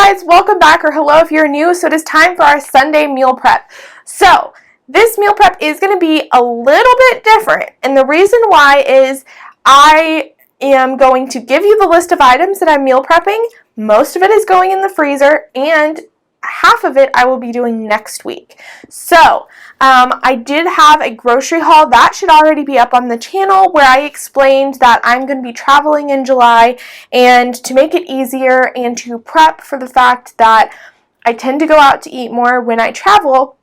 guys, welcome back, or hello if you're new. So it is time for our Sunday meal prep. So this meal prep is going to be a little bit different, and the reason why is I am going to give you the list of items that I'm meal prepping. Most of it is going in the freezer, and half of it I will be doing next week. So I did have a grocery haul that should already be up on the channel where I explained that I'm going to be traveling in July, and to make it easier and to prep for the fact that I tend to go out to eat more when I travel,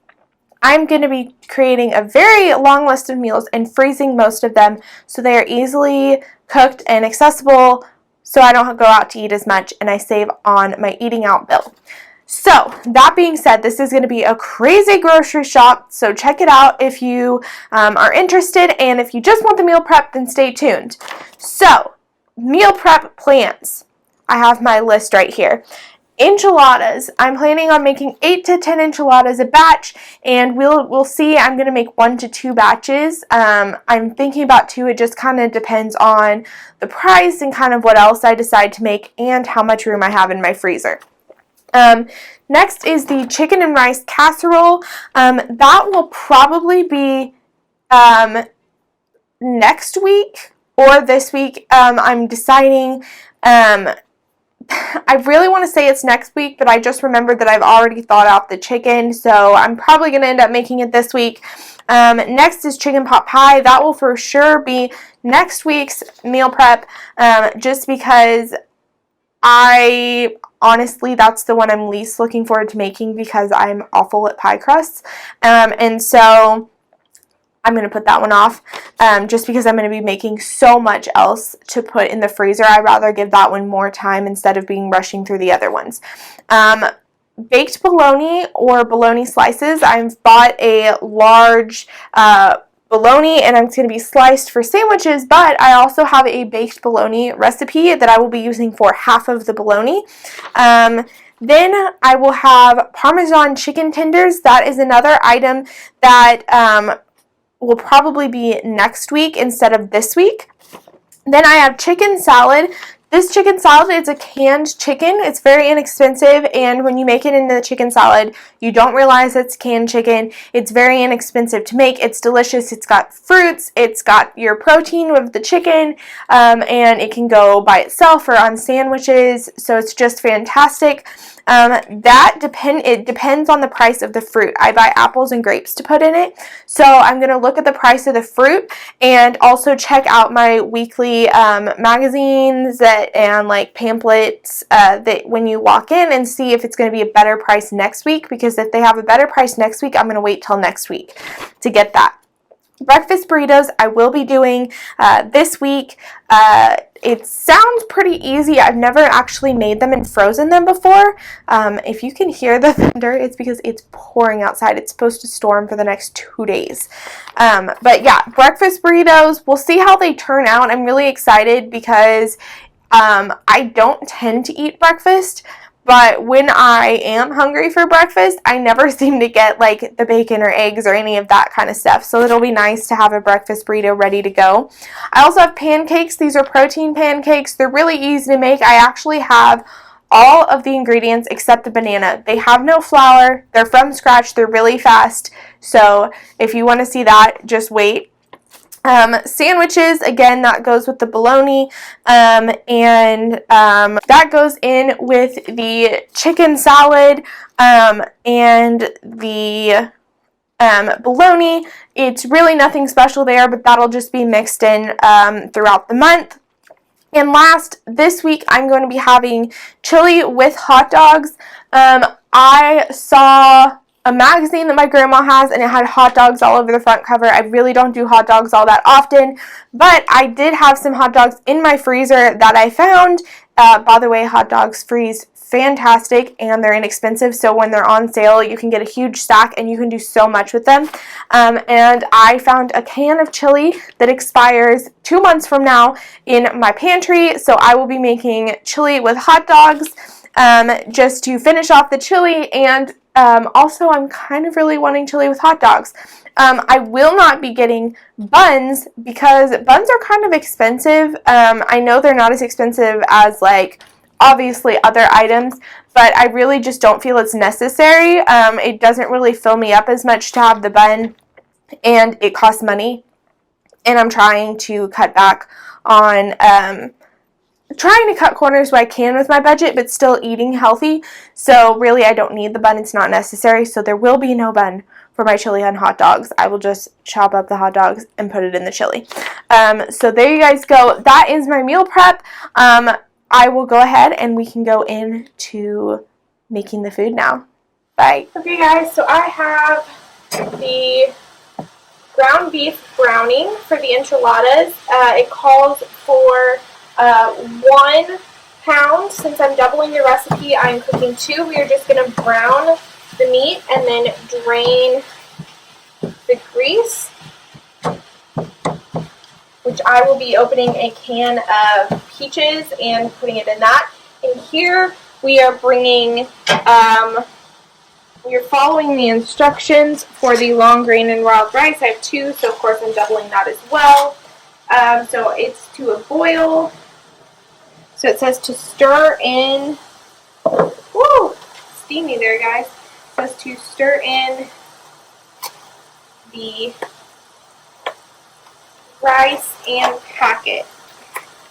I'm going to be creating a very long list of meals and freezing most of them so they are easily cooked and accessible, so I don't go out to eat as much and I save on my eating out bill. So, that being said, this is going to be a crazy grocery shop, so check it out if you are interested, and if you just want the meal prep, then stay tuned. So, meal prep plans. I have my list right here. Enchiladas. I'm planning on making 8 to 10 enchiladas a batch, and we'll see. I'm going to make 1 to 2 batches. I'm thinking about 2. It just kind of depends on the price and kind of what else I decide to make and how much room I have in my freezer. Next is the chicken and rice casserole. That will probably be next week or this week. I'm deciding. I really want to say it's next week, but I just remembered that I've already thawed out the chicken, so I'm probably going to end up making it this week. Next is chicken pot pie. That will for sure be next week's meal prep, just because honestly, that's the one I'm least looking forward to making because I'm awful at pie crusts. And so I'm going to put that one off just because I'm going to be making so much else to put in the freezer. I'd rather give that one more time instead of rushing through the other ones. Baked bologna or bologna slices. I've bought a large bologna, and it's going to be sliced for sandwiches, but I also have a baked bologna recipe that I will be using for half of the bologna. Then I will have Parmesan chicken tenders. That is another item that will probably be next week instead of this week. Then I have chicken salad. This chicken salad is a canned chicken. It's very inexpensive, and when you make it into the chicken salad, you don't realize it's canned chicken. It's very inexpensive to make. It's delicious. It's got fruits. It's got your protein with the chicken, and it can go by itself or on sandwiches, so it's just fantastic. It depends on the price of the fruit. I buy apples and grapes to put in it, so I'm going to look at the price of the fruit and also check out my weekly magazines and like pamphlets that when you walk in, and see if it's going to be a better price next week, because if they have a better price next week, I'm going to wait till next week to get that. Breakfast burritos I will be doing this week. It sounds pretty easy. I've never actually made them and frozen them before. If you can hear the thunder, it's because it's pouring outside. It's supposed to storm for the next 2 days. But yeah, breakfast burritos, we'll see how they turn out. I'm really excited because I don't tend to eat breakfast, but when I am hungry for breakfast, I never seem to get like the bacon or eggs or any of that kind of stuff. So it'll be nice to have a breakfast burrito ready to go. I also have pancakes. These are protein pancakes. They're really easy to make. I actually have all of the ingredients except the banana. They have no flour. They're from scratch. They're really fast. So if you want to see that, just wait. Sandwiches, again, that goes with the bologna, and that goes in with the chicken salad, and the bologna. It's really nothing special there, but that'll just be mixed in throughout the month. And last, this week, I'm going to be having chili with hot dogs. I saw a magazine that my grandma has, and it had hot dogs all over the front cover. I really don't do hot dogs all that often, but I did have some hot dogs in my freezer that I found. By the way, hot dogs freeze fantastic, and they're inexpensive, so when they're on sale, you can get a huge stack, and you can do so much with them. And I found a can of chili that expires 2 months from now in my pantry, so I will be making chili with hot dogs just to finish off the chili, and also, I'm kind of really wanting chili with hot dogs. I will not be getting buns because buns are kind of expensive. I know they're not as expensive as like obviously other items, but I really just don't feel it's necessary. It doesn't really fill me up as much to have the bun, and it costs money, and I'm trying to cut back on trying to cut corners where I can with my budget, but still eating healthy. So really, I don't need the bun. It's not necessary. So there will be no bun for my chili and hot dogs. I will just chop up the hot dogs and put it in the chili. So there you guys go. That is my meal prep. I will go ahead and we can go into making the food now. Bye. Okay guys, so I have the ground beef browning for the enchiladas. It calls for 1 pound. Since I'm doubling the recipe, I'm cooking 2. We are just going to brown the meat and then drain the grease, which I will be opening a can of peaches and putting it in that. And here we are bringing, we are following the instructions for the long grain and wild rice. I have 2, so of course I'm doubling that as well. So it's to a boil. So it says to stir in, woo, steamy there guys. It says to stir in the rice and packet.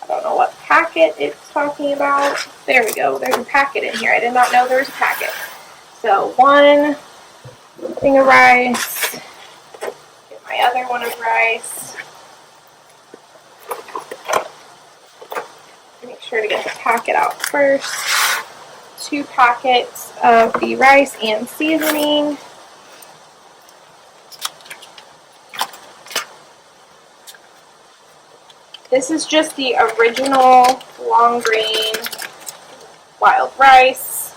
I don't know what packet it's talking about. There we go, there's a packet in here. I did not know there was a packet. So 1 thing of rice, get my other one of rice. Make sure to get the packet out first. 2 packets of the rice and seasoning. This is just the original long grain wild rice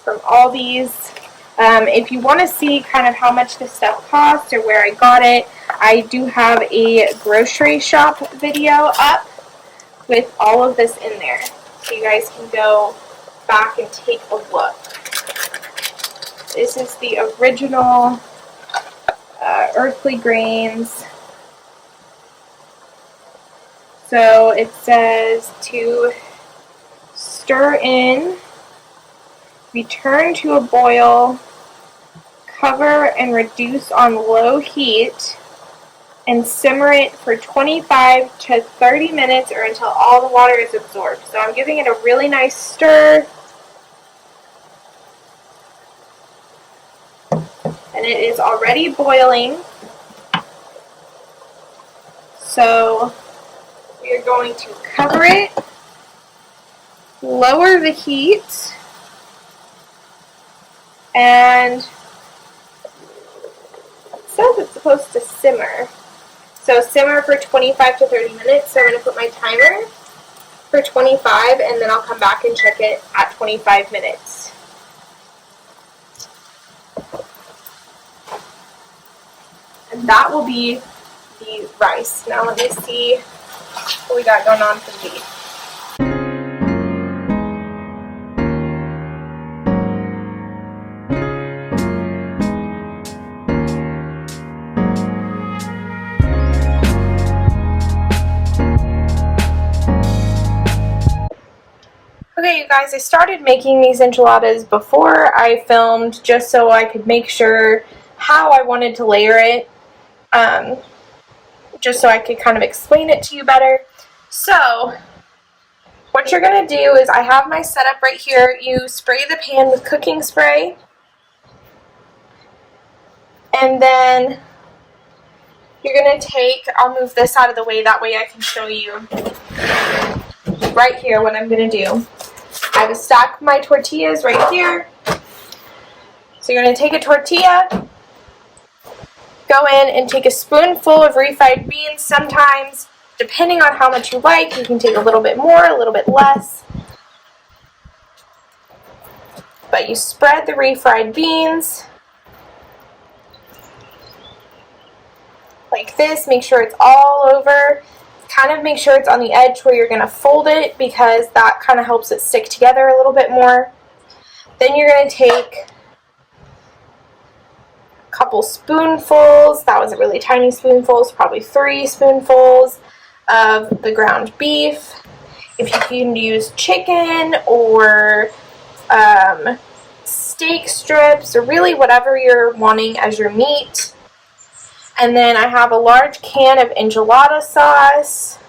from Aldi's. If you want to see kind of how much this stuff costs or where I got it, I do have a grocery shop video up with all of this in there, so you guys can go back and take a look. This is the original Earthly Grains. So it says to stir in, return to a boil, cover and reduce on low heat, and simmer it for 25 to 30 minutes or until all the water is absorbed. So I'm giving it a really nice stir. And it is already boiling. So we are going to cover it, lower the heat, and it says it's supposed to simmer. So simmer for 25 to 30 minutes. So I'm going to put my timer for 25 and then I'll come back and check it at 25 minutes. And that will be the rice. Now let me see what we got going on for the beef. Okay, you guys, I started making these enchiladas before I filmed just so I could make sure how I wanted to layer it, just so I could kind of explain it to you better. So, what you're going to do is I have my setup right here. You spray the pan with cooking spray, and then you're going to take, I'll move this out of the way, that way I can show you right here what I'm going to do. I have a stack of my tortillas right here. So you're going to take a tortilla, go in and take a spoonful of refried beans. Sometimes, depending on how much you like, you can take a little bit more, a little bit less. But you spread the refried beans like this. Make sure it's all over. Kind of make sure it's on the edge where you're going to fold it, because that kind of helps it stick together a little bit more. Then you're going to take a couple spoonfuls, that was a really tiny spoonfuls, probably 3 spoonfuls of the ground beef. If you can use chicken or steak strips or really whatever you're wanting as your meat. And then I have a large can of enchilada sauce.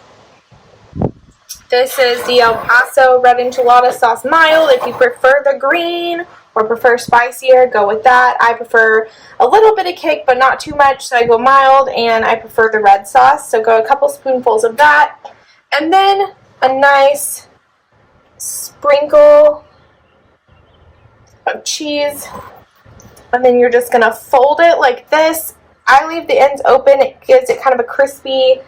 This is the El Paso red enchilada sauce mild. If you prefer the green or prefer spicier, go with that. I prefer a little bit of kick, but not too much, so I go mild, and I prefer the red sauce, so go a couple spoonfuls of that. And then a nice sprinkle of cheese, and then you're just going to fold it like this. I leave the ends open. It gives it kind of a crispy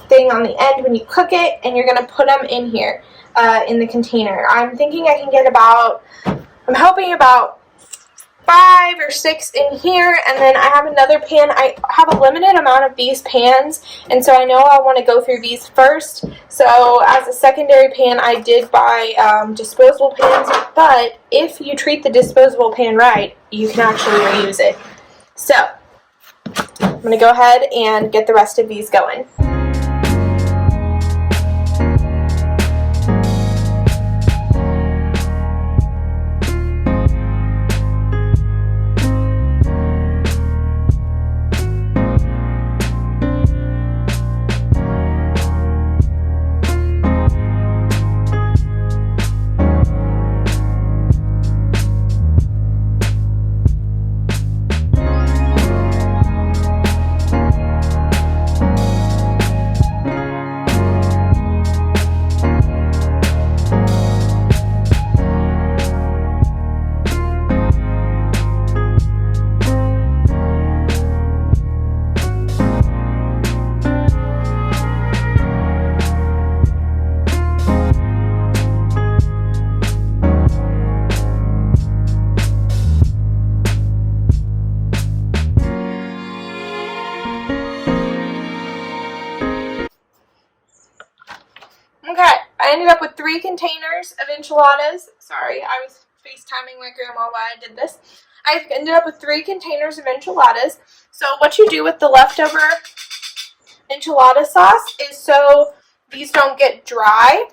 thing on the end when you cook it, and you're going to put them in here in the container. I'm thinking I can get I'm hoping about 5 or 6 in here, and then I have another pan. I have a limited amount of these pans, and so I know I want to go through these first. So as a secondary pan, I did buy disposable pans, but if you treat the disposable pan right, you can actually reuse it. So I'm going to go ahead and get the rest of these going. Okay, I ended up with 3 containers of enchiladas. Sorry, I was FaceTiming my grandma while I did this. I ended up with 3 containers of enchiladas. So what you do with the leftover enchilada sauce is, so these don't get dry,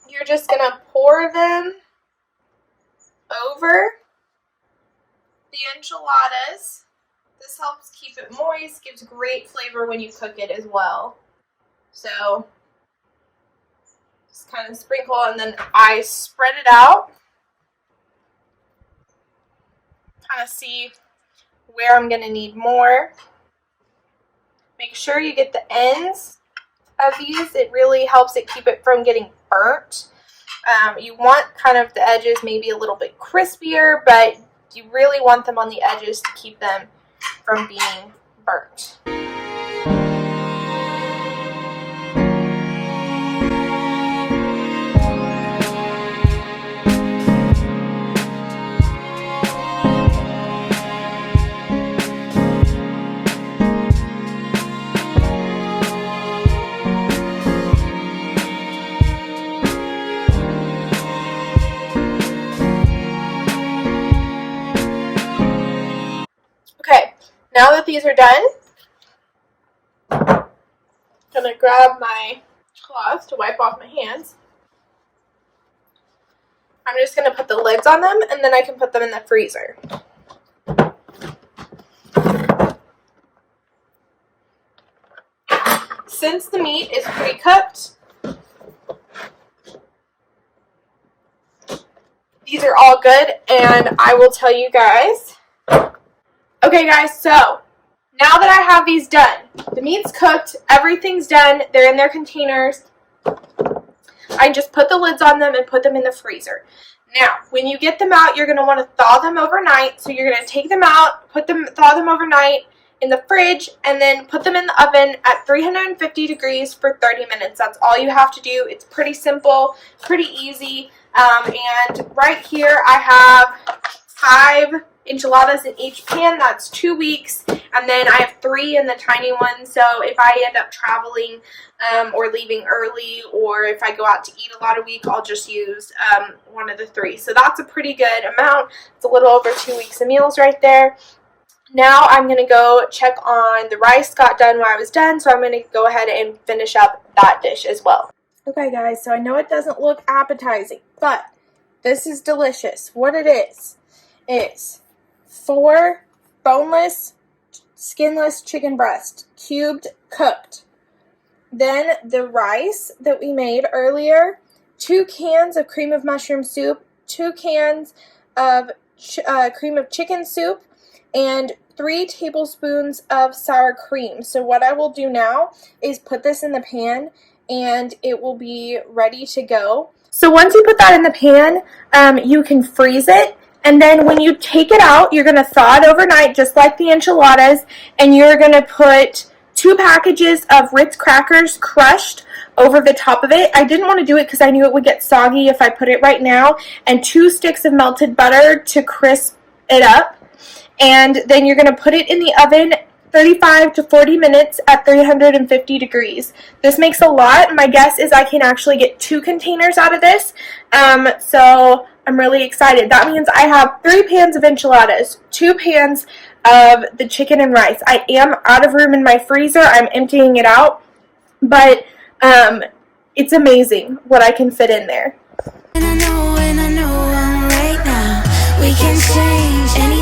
you're just going to pour them over the enchiladas. This helps keep it moist, gives great flavor when you cook it as well. So just kind of sprinkle, and then I spread it out. Kind of see where I'm going to need more. Make sure you get the ends of these. It really helps it keep it from getting burnt. You want kind of the edges maybe a little bit crispier, but you really want them on the edges to keep them from being burnt. Okay, now that these are done, I'm going to grab my cloth to wipe off my hands. I'm just going to put the lids on them, and then I can put them in the freezer. Since the meat is pre-cooked, these are all good, and I will tell you guys. Okay guys, so now that I have these done, the meat's cooked, everything's done, they're in their containers. I just put the lids on them and put them in the freezer. Now, when you get them out, you're going to want to thaw them overnight. So you're going to take them out, thaw them overnight in the fridge, and then put them in the oven at 350 degrees for 30 minutes. That's all you have to do. It's pretty simple, pretty easy. And right here I have 5 enchiladas in each pan. That's 2 weeks, and then I have 3 in the tiny one. So if I end up traveling or leaving early, or if I go out to eat a lot a week, I'll just use one of the 3. So that's a pretty good amount. It's a little over 2 weeks of meals right there. Now I'm going to go check on the rice. Got done when I was done, so I'm going to go ahead and finish up that dish as well. Okay, guys, so I know it doesn't look appetizing, but this is delicious. What it is, it's 4 boneless, skinless chicken breast, cubed, cooked. Then the rice that we made earlier, 2 cans of cream of mushroom soup, 2 cans of cream of chicken soup, and 3 tablespoons of sour cream. So what I will do now is put this in the pan and it will be ready to go. So once you put that in the pan, you can freeze it. And then when you take it out, you're going to thaw it overnight just like the enchiladas. And you're going to put 2 packages of Ritz crackers crushed over the top of it. I didn't want to do it because I knew it would get soggy if I put it right now. And 2 sticks of melted butter to crisp it up. And then you're going to put it in the oven 35 to 40 minutes at 350 degrees. This makes a lot. My guess is I can actually get 2 containers out of this. So I'm really excited. That means I have 3 pans of enchiladas, 2 pans of the chicken and rice. I am out of room in my freezer. I'm emptying it out. But it's amazing what I can fit in there. And I know right now we can change anything.